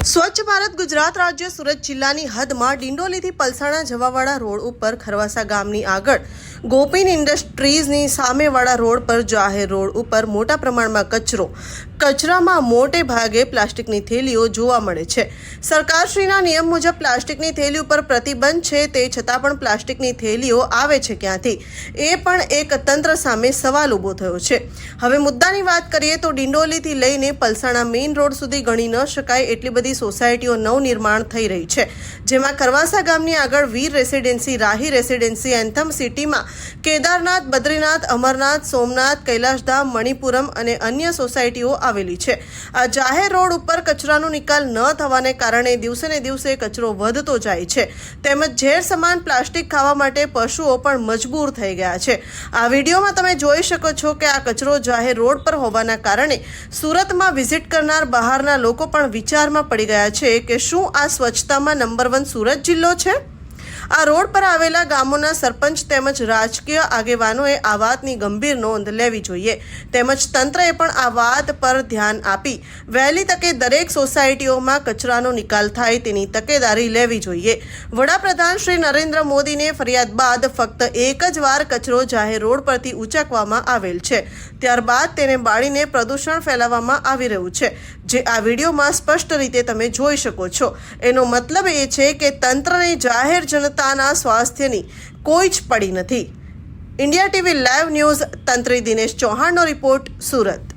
સ્વચ્છ ભારત ગુજરાત રાજ્ય સુરત જિલ્લાની હદમાં ડિંડોલીથી પલસાણા જવાવાળા રોડ ઉપર ખરવાસા ગામની આગળ ગોપીન ઇન્ડસ્ટ્રીઝની સામેવાળા રોડ પર જાહેર રોડ ઉપર મોટા પ્રમાણમાં કચરામાં મોટે ભાગે પ્લાસ્ટિકની થેલીઓ જોવા મળે છે। સરકારશ્રીના નિયમ મુજબ પ્લાસ્ટિકની થેલી ઉપર પ્રતિબંધ છે, તે છતાં પણ પ્લાસ્ટિકની થેલીઓ આવે છે ક્યાંથી, એ પણ એક તંત્ર સામે સવાલ ઊભો થયો છે। હવે મુદ્દાની વાત કરીએ તો ડિંડોલીથી લઈને પલસાણા મેઇન રોડ સુધી ગણી ન શકાય એટલી બધી સોસાયટીઓ નવનિર્માણ થઈ રહી છે, જેમાં ખરવાસા ગામની આગળ વીર રેસિડેન્સી, રાહી રેસિડેન્સી, એન્થમ સિટીમાં કેદારનાથ, બદ્રીનાથ, અમરનાથ, સોમનાથ, કૈલાશધામ, મણિપુરમ અને અન્ય સોસાયટીઓ આવેલી છે। આ જાહેર રોડ ઉપર કચરાનો નિકાલ ન થવાને કારણે દિવસે ને દિવસે કચરો વધતો જાય છે, તેમજ ઝેર સમાન પ્લાસ્ટિક ખાવા માટે પશુઓ પણ મજબૂર થઈ ગયા છે। આ વિડીયોમાં તમે જોઈ શકો છો કે આ કચરો જાહેર રોડ પર હોવાના કારણે સુરતમાં વિઝિટ કરનાર બહારના લોકો પણ વિચારમાં પડી ગયા છે કે શું આ સ્વચ્છતામાં નંબર 1 સુરત જિલ્લો છે? આ રોડ પર આવેલા ગામોના સરપંચ તેમજ રાજકીય આગેવાનોએ આ વાતની ગંભીર નોંધ લેવી જોઈએ, તેમજ તંત્રએ પણ આ વાત પર ધ્યાન આપી વહેલી તકે દરેક સોસાયટીઓમાં કચરાનો નિકાલ થાય તેની તકેદારી લેવી જોઈએ। વડાપ્રધાન શ્રી નરેન્દ્ર મોદીને ફરિયાદ બાદ ફક્ત એક જ વાર કચરો જાહેર રોડ પરથી ઉંચકવામાં આવેલ છે, ત્યારબાદ તેને બાળીને પ્રદૂષણ ફેલાવવામાં આવી રહ્યું છે, જે આ વિડીયોમાં સ્પષ્ટ રીતે તમે જોઈ શકો છો। એનો મતલબ એ છે કે તંત્રને જાહેર જનતાના સ્વાસ્થ્યની કોઈ જ પડી નથી। ઇન્ડિયા ટીવી લાઈવ ન્યૂઝ તંત્રી દિનેશ ચૌહાણનો રિપોર્ટ, સુરત।